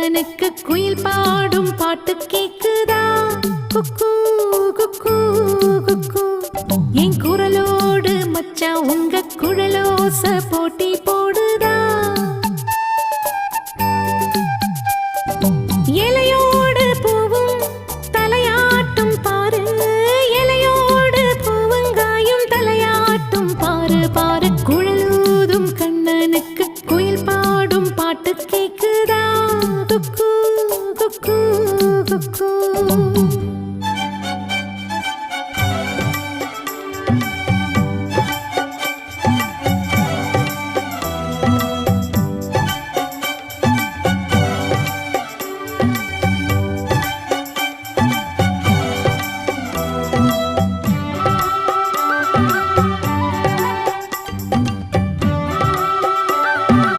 மச்சானுக்கு குயில் பாடும் பாட்டு கேக்குதா? குக்கு குக்கு குக்கு. என் குரலோடு மச்சான் உங்க குழலோச போட்டி